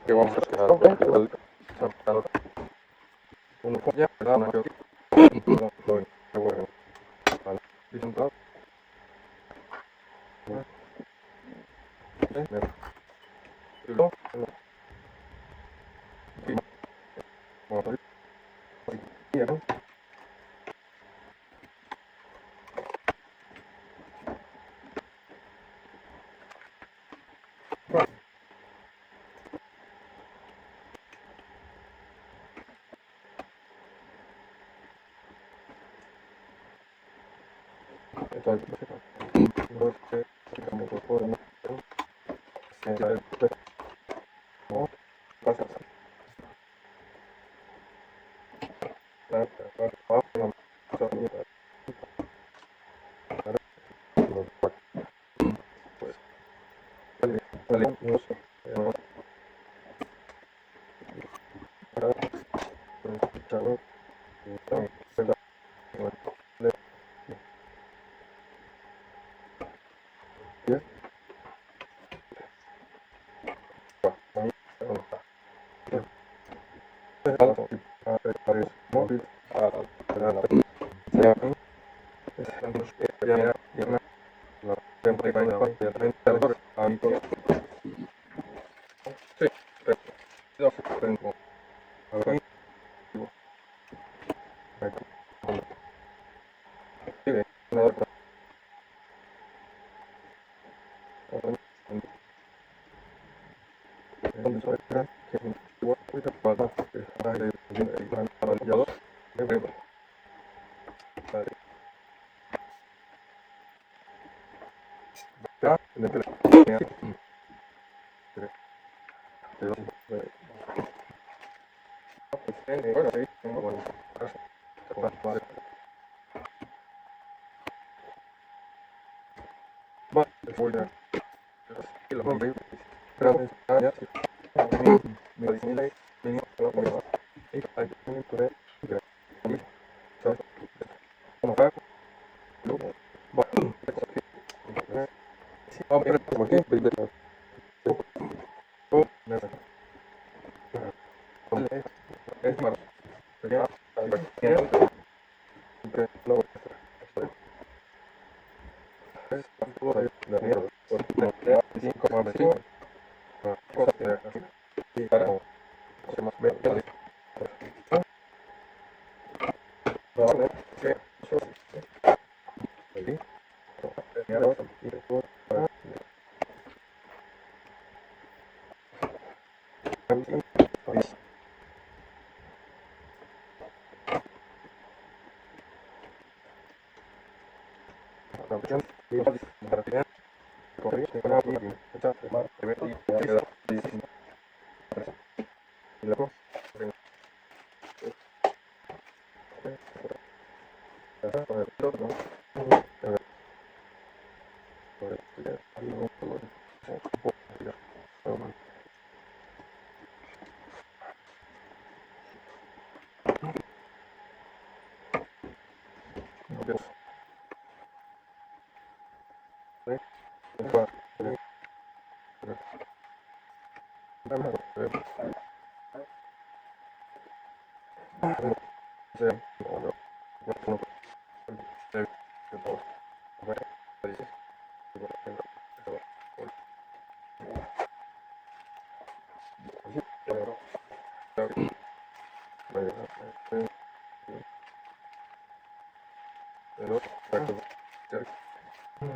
que vamos a quedar uno ya, ¿verdad? No,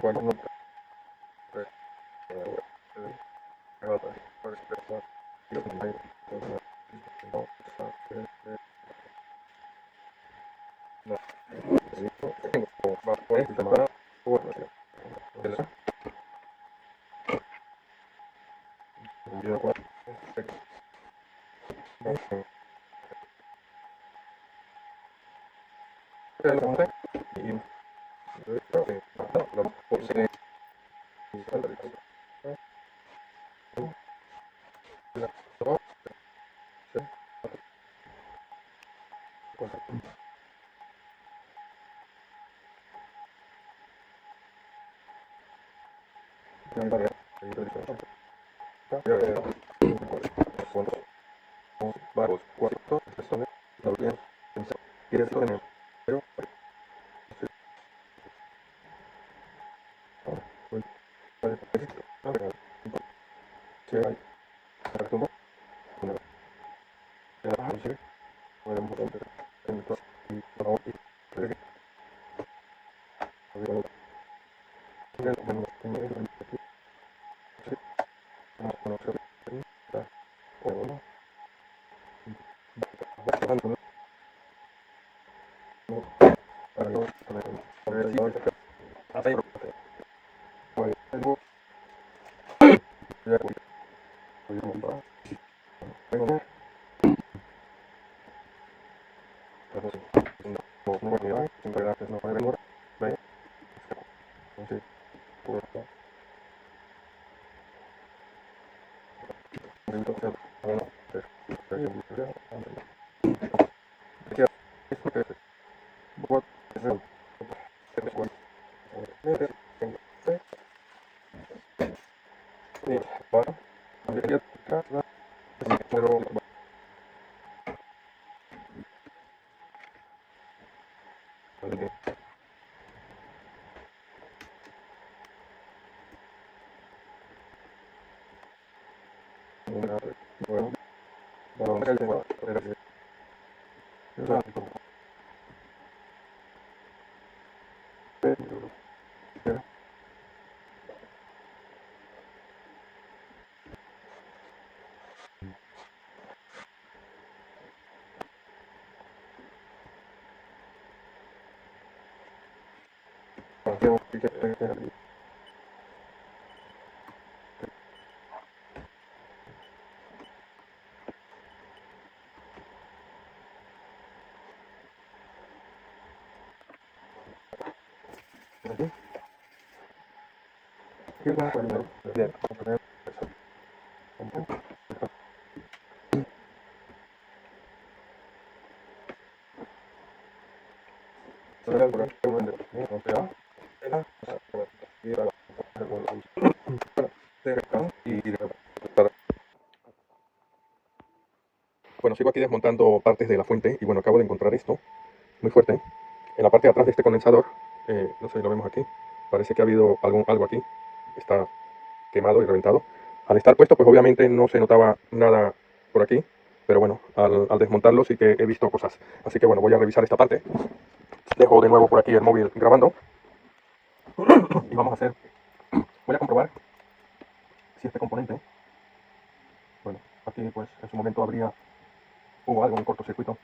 bueno, vale. Bueno, sigo aquí desmontando partes de la fuente y bueno, acabo de encontrar esto, muy fuerte. En la parte de atrás de este condensador, no sé si lo vemos aquí, parece que ha habido algo aquí, está quemado y reventado. Al estar puesto, pues obviamente no se notaba nada por aquí, pero bueno, al desmontarlo sí que he visto cosas. Así que bueno, voy a revisar esta parte. Dejo de nuevo por aquí el móvil grabando y vamos a hacer, voy a comprobar si este componente, bueno, aquí pues en su momento hubo algo, un cortocircuito,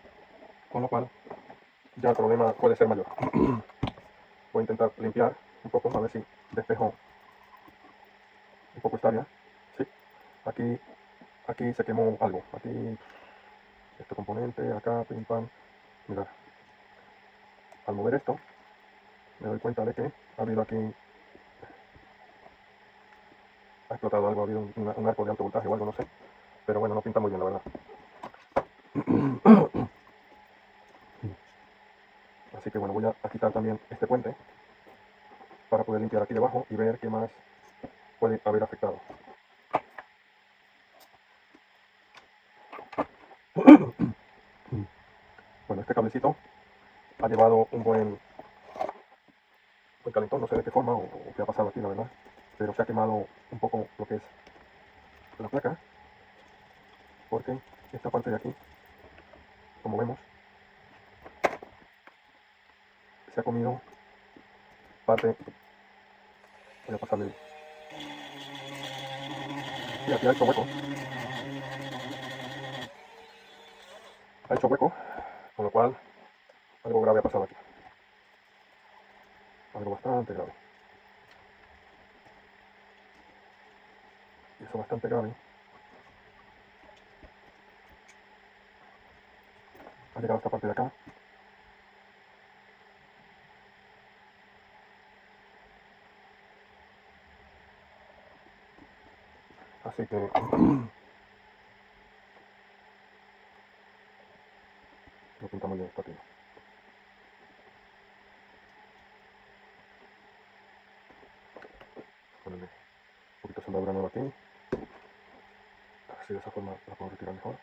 con lo cual ya el problema puede ser mayor. Voy a intentar limpiar un poco, a ver si despejo un poco esta área. Sí, aquí se quemó algo. Aquí, este componente, acá, pim pam. Mirad, al mover esto, me doy cuenta de que ha habido aquí, ha explotado algo, ha habido un arco de alto voltaje o algo, no sé. Pero bueno, no pinta muy bien, la verdad. Así que bueno, voy a quitar también este puente para poder limpiar aquí debajo y ver qué más puede haber afectado. Bueno, este cablecito ha llevado un buen calentón, no sé de qué forma o qué ha pasado aquí, la verdad. Pero se ha quemado un poco lo que es la placa, porque esta parte de aquí, como vemos, se ha comido parte. Voy a pasarle. Sí, aquí ha hecho hueco, con lo cual algo grave ha pasado aquí. Algo bastante grave. Y eso bastante grave ha llegado a esta parte de acá. Así que lo pintamos bien esto aquí. Ponerle un poquito de soldadura nueva aquí. Así de esa forma la puedo retirar mejor.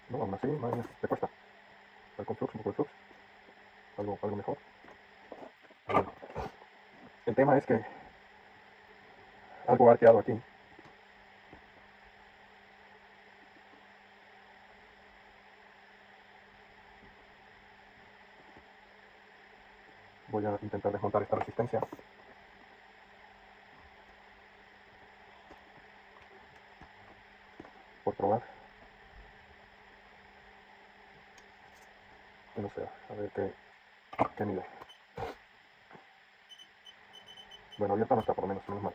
No, aún así, madre mía, te cuesta. Con flux, un poco de flux. Algo mejor. Bueno, el tema es que algo ha quedado aquí. Voy a intentar desmontar esta resistencia. Por probar. Que no sea. A ver qué mide. Bueno, abierta no está, por lo menos, menos mal.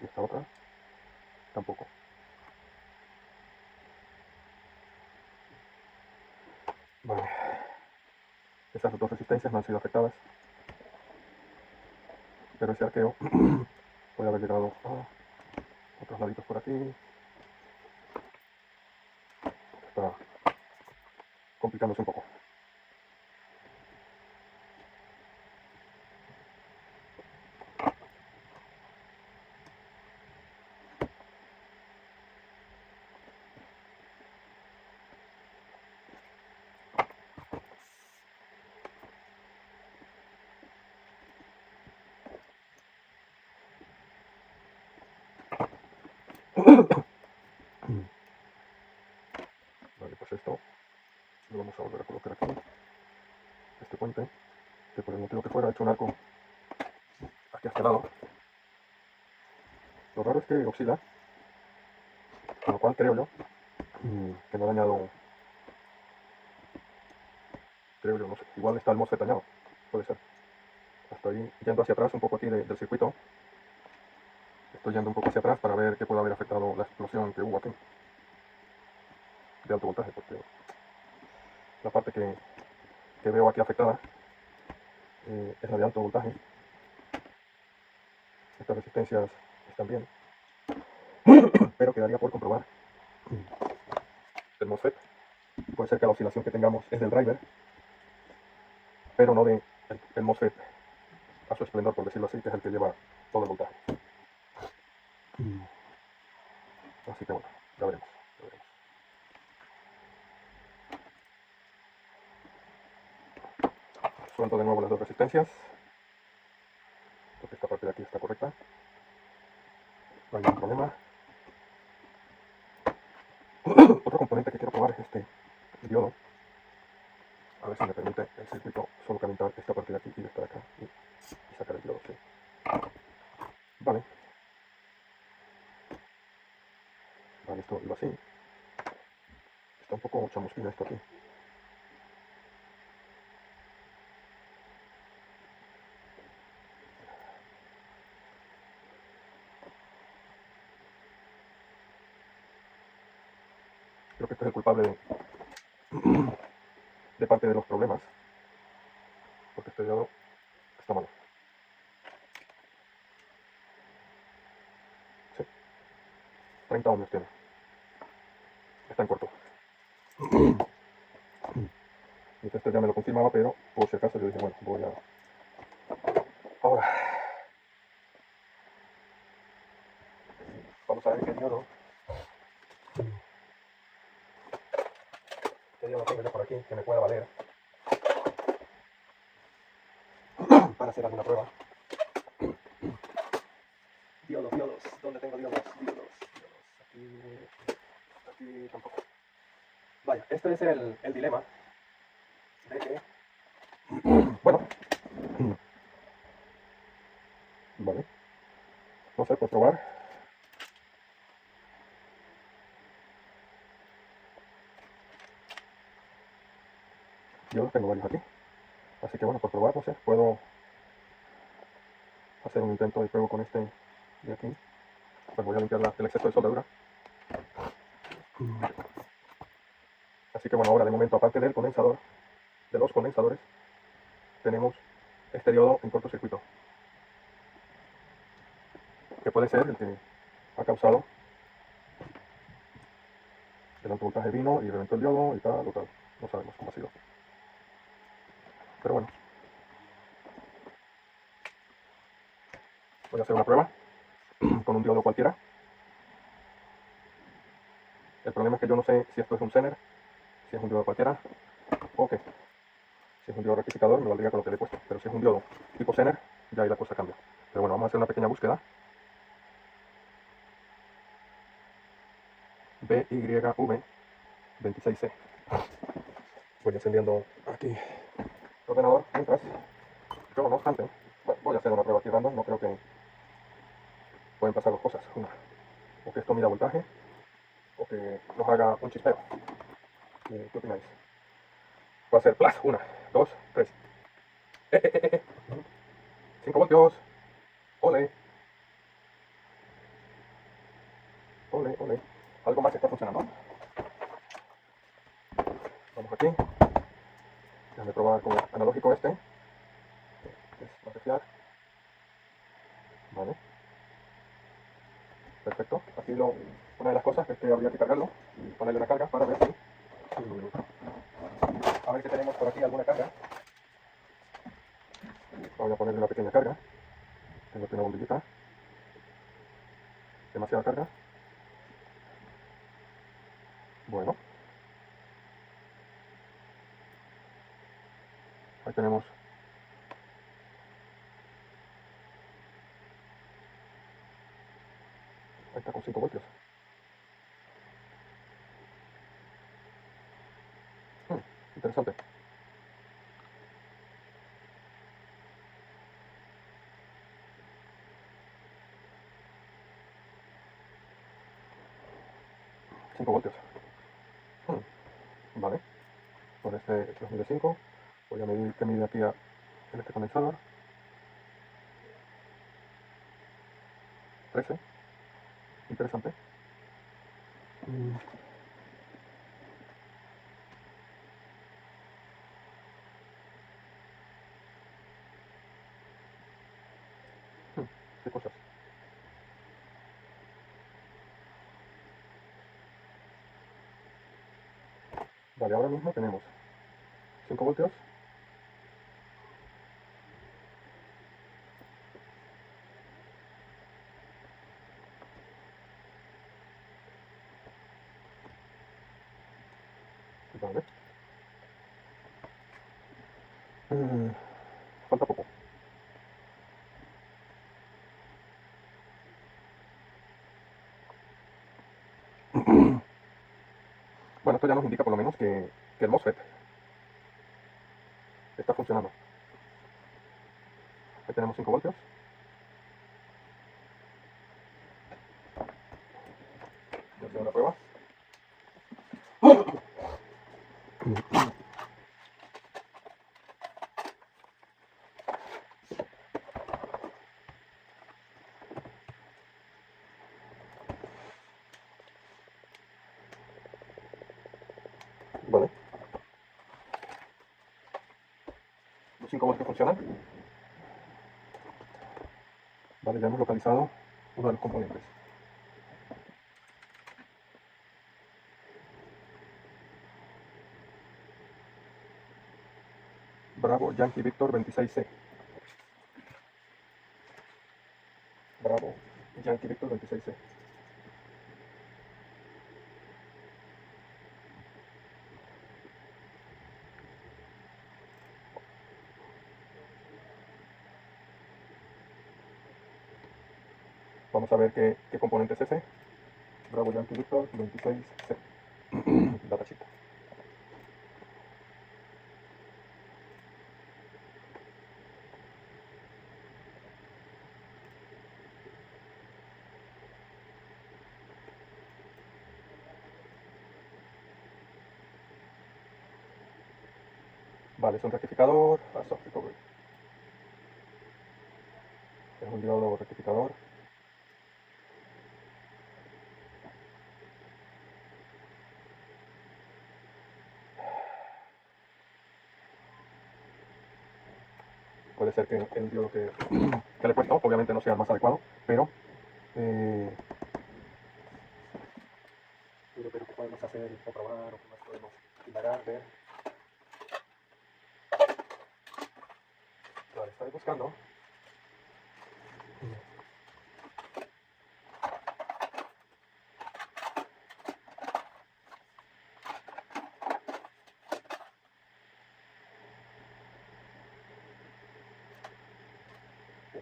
Y esta otra tampoco. Vale. Esas dos resistencias no han sido afectadas. Pero ese arqueo puede haber llegado a otros laditos por aquí. Está complicándose un poco. Vale, pues esto lo vamos a volver a colocar aquí. Este puente, que por el motivo que fuera, ha hecho un arco aquí a este lado. Lo raro es que oscila, con lo cual creo yo que no ha dañado. Creo yo, no sé. Igual está el MOSFET dañado. Puede ser. Estoy yendo hacia atrás un poco aquí del circuito. Estoy yendo un poco hacia atrás para ver qué puede haber afectado la explosión que hubo aquí de alto voltaje, porque la parte que veo aquí afectada es la de alto voltaje. Estas resistencias están bien, pero quedaría por comprobar el MOSFET. Puede ser que la oscilación que tengamos es del driver, pero no de el MOSFET a su esplendor, por decirlo así, que es el que lleva todo el voltaje. Así que bueno, ya veremos. Ya veremos. Suelto de nuevo las dos resistencias, porque esta parte de aquí está correcta. No hay ningún problema. Otro componente que quiero probar es este diodo. A ver si me permite el circuito solo calentar esta parte de aquí y esta de acá y sacar el diodo. Sí. Vale. Vale, esto iba así. Está un poco chamusquina esto aquí. Creo que este es el culpable de parte de los problemas, porque este diodo está malo. Sí, 30 ohmios tiene. Está en corto. Mi tester ya me lo confirmaba, pero por si acaso yo dije, bueno, voy a... Ahora, vamos a ver qué diodo tengo yo por aquí, que me pueda valer para hacer alguna prueba. Diodos, ¿dónde tengo diodos? Aquí tampoco. Vaya, este es el dilema de que, bueno, vale, no sé, por probar. Yo tengo varios aquí. Así que bueno, por probar, no sé, puedo hacer un intento de prueba con este de aquí. Pues voy a limpiar el exceso de soldadura. Así que bueno, ahora de momento, aparte del condensador, de los condensadores, tenemos este diodo en cortocircuito. que puede ser el que ha causado el alto voltaje vino y reventó el diodo y tal o tal. No sabemos cómo ha sido. Pero bueno, voy a hacer una prueba con un diodo cualquiera. El problema es que yo no sé si esto es un Zener, si es un diodo cualquiera o qué. Si es un diodo rectificador me valdría con lo que le he puesto, pero si es un diodo tipo Zener, ya ahí la cosa cambia. Pero bueno, vamos a hacer una pequeña búsqueda. BYV26C. Voy encendiendo aquí el ordenador mientras. Yo, no obstante, bueno, voy a hacer una prueba aquí random. No creo que pueden pasar dos cosas. Una, o que esto mida voltaje, o que nos haga un chispeo. ¿Qué opináis? Va a ser plus. Una, dos, tres. 5 voltios. Ole, ole, ole. Algo más está funcionando. Vamos aquí. Déjame probar con el analógico este. Que es más de fiar. Vale. Perfecto. Aquí una de las cosas es que habría que cargarlo. Ponerle una carga para ver si. A ver que tenemos por aquí alguna carga. Voy a ponerle una pequeña carga. Tengo aquí una bombillita. Demasiada carga. Bueno. Ahí tenemos. Ahí está con 5 voltios. Interesante. 5 voltios. Vale. Por este 2005 voy a medir qué mide aquí en este condensador. 13. Interesante. ¿Qué cosas? Vale, ahora mismo tenemos 5 voltios. Vale. Falta poco. Bueno, esto ya nos indica por lo menos que el MOSFET está funcionando. Ahí tenemos 5 voltios. Voy a hacer una prueba. Vale. Los 5 voltios funcionan. Vale, ya hemos localizado uno de los componentes. Bravo Yankee Victor 26C. Bravo Yankee Victor 26C. Vamos a ver qué componente es ese. Bravo Yankee Victor 26C. Datasheet. Vale, es un rectificador. Soft recovery. Es un diodo rectificador. Puede ser que el diodo que le he puesto, obviamente no sea el más adecuado, pero buscando.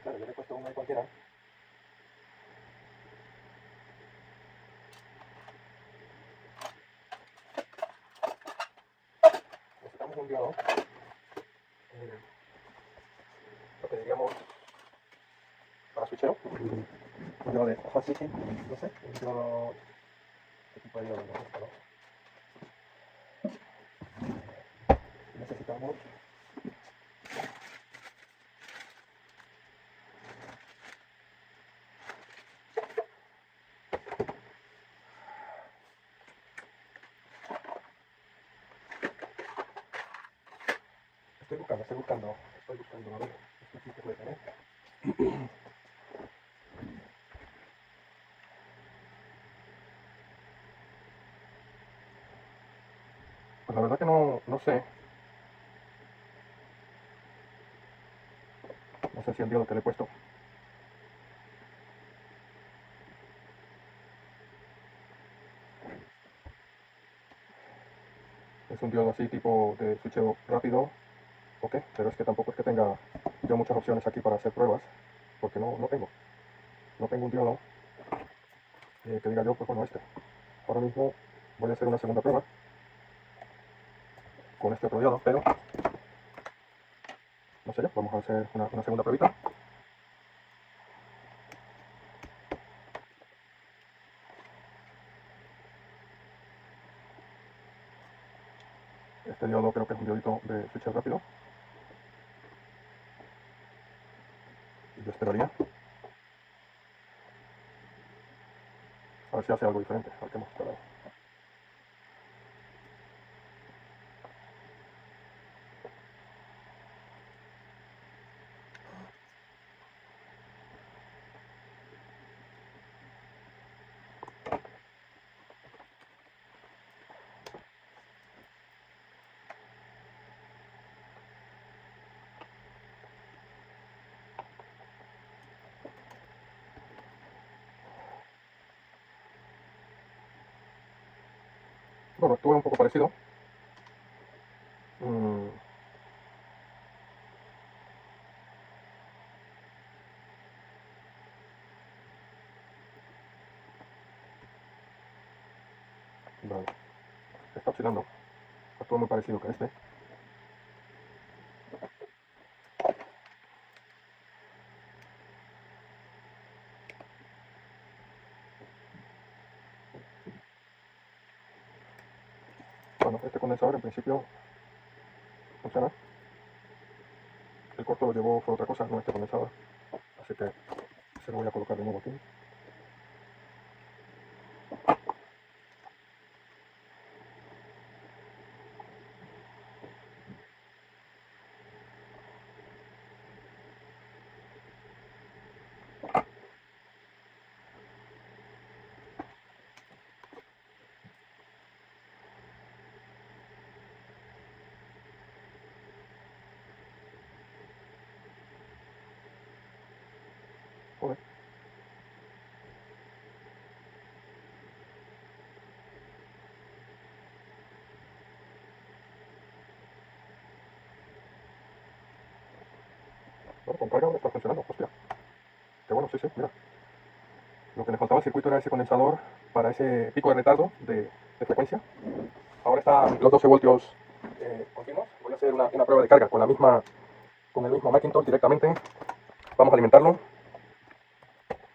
Claro, yo le he puesto uno de cualquiera. Necesitamos un diodo. Lo que diríamos para switcheo. Un diodo de hot switching, no sé, un diodo. ¿Qué tipo de diodo me gusta, no? Necesitamos estoy buscando, a ver, esto sí se puede tener. Pues la verdad que no sé. No sé si el diodo que le he puesto. Es un diodo así tipo de switcheo rápido. Ok, pero es que tampoco es que tenga yo muchas opciones aquí para hacer pruebas. Porque no tengo. No tengo un diodo que diga yo, pues bueno, este. Ahora mismo voy a hacer una segunda prueba con este otro diodo, pero no sé ya, vamos a hacer una segunda pruebita. Este diodo creo que es un diodito de switcheo rápido. Y yo esperaría a ver si hace algo diferente al que hemos esperado. Bueno, estuvo un poco parecido. Mm, vale, está oscilando. Estuvo muy parecido que este. Bueno, este condensador en principio funciona. El corto lo llevó fue otra cosa, no este condensador. Así que se lo voy a colocar de nuevo aquí. Joder. Bueno, con carga ahora está funcionando, hostia. Qué bueno, sí, sí, mira. Lo que le faltaba al circuito era ese condensador para ese pico de retardo de frecuencia. Ahora están los 12 voltios continuos. Voy a hacer una prueba de carga con el mismo Macintosh directamente. Vamos a alimentarlo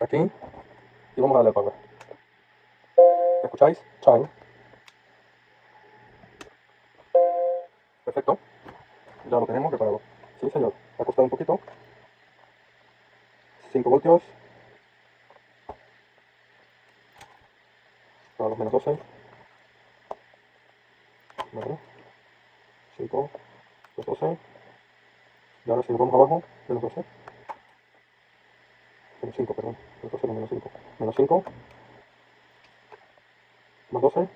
aquí y vamos a darle al power. ¿Escucháis? Chime. Perfecto. Ya lo tenemos preparado. Sí, señor. Ha costado un poquito. 5 voltios para los menos 12. Vale. 5, los 12. Y ahora si nos vamos abajo, menos 12. Menos 5, perdón. Menos 12, no, menos 5. Menos 5, más 12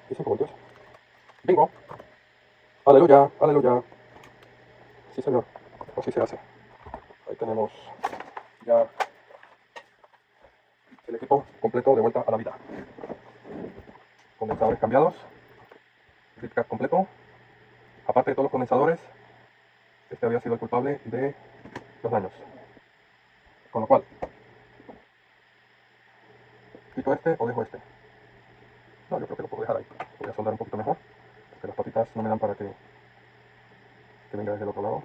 y 5 voltios. Bingo. Aleluya, aleluya. Sí, señor. Así se hace. Ahí tenemos ya el equipo completo de vuelta a la vida. Condensadores cambiados, RipCap completo. Aparte de todos los condensadores, este había sido el culpable de los daños. Con lo cual, ¿quito este o dejo este? No, yo creo que lo puedo dejar ahí. Voy a soldar un poquito mejor, porque las patitas no me dan para que venga desde el otro lado.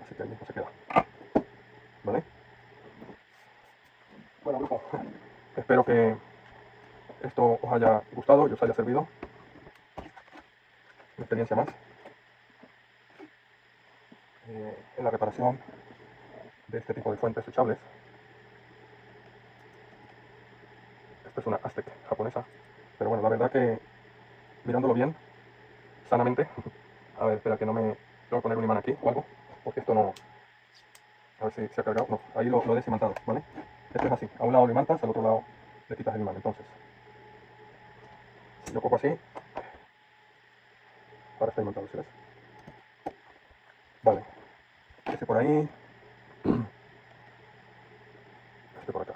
Así que ahí mismo se queda. ¿Vale? Bueno, grupo, espero que esto os haya gustado y os haya servido. Una experiencia más en la reparación de este tipo de fuentes echables. Esta es una Aztec japonesa, pero bueno, la verdad que mirándolo bien, sanamente, a ver, espera que no me... Tengo que poner un imán aquí o algo, porque esto no... A ver si se ha cargado. No, ahí lo he desimantado, ¿vale? Esto es así, a un lado lo imantas, al otro lado le quitas el imán. Entonces, si yo cojo así, ahora está imantado, ¿sí ves? Vale, este por ahí, este por acá.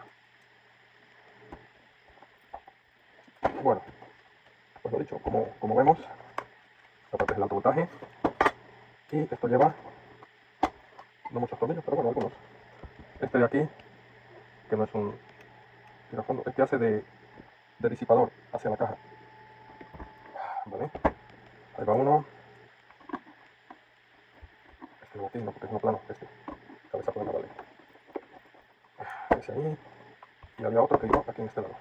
Bueno, pues lo dicho, como vemos, esta parte es el alto voltaje, y esto lleva, no muchos tornillos, pero bueno, algunos. Este de aquí, que no es un girafondo, este hace de disipador hacia la caja. Vale, ahí va uno. Este no aquí, no, porque es uno plano, este. Cabeza plana, vale. Ese ahí. Y había otro que iba aquí en este lado.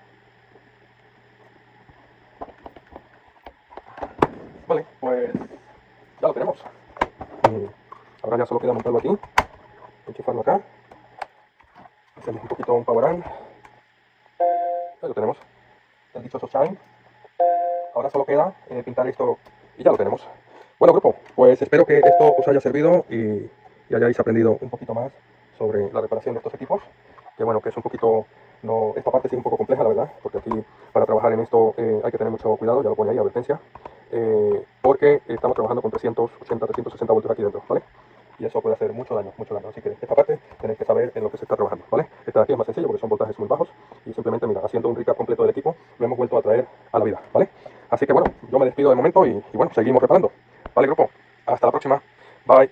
Vale, pues ya lo tenemos. Y ahora ya solo queda montarlo aquí, enchufarlo acá. Hacemos un poquito un power on. Ya lo tenemos. El dichoso Shine. Ahora solo queda pintar esto y ya lo tenemos. Bueno, grupo, pues espero que esto os haya servido y hayáis aprendido un poquito más sobre la reparación de estos equipos. Que bueno, que es un poquito, no, esta parte sí es un poco compleja, la verdad, porque aquí para trabajar en esto hay que tener mucho cuidado, ya lo pone ahí, advertencia, porque estamos trabajando con 380, 360 voltios aquí dentro, ¿vale? Y eso puede hacer mucho daño, mucho daño. Así que esta parte tenéis que saber en lo que se está trabajando, ¿vale? Esta de aquí es más sencillo porque son voltajes muy bajos y simplemente, mira, haciendo un recap completo del equipo, lo hemos vuelto a traer a la vida, ¿vale? Así que bueno, yo me despido de momento y bueno, seguimos reparando. Vale, grupo, hasta la próxima. Bye.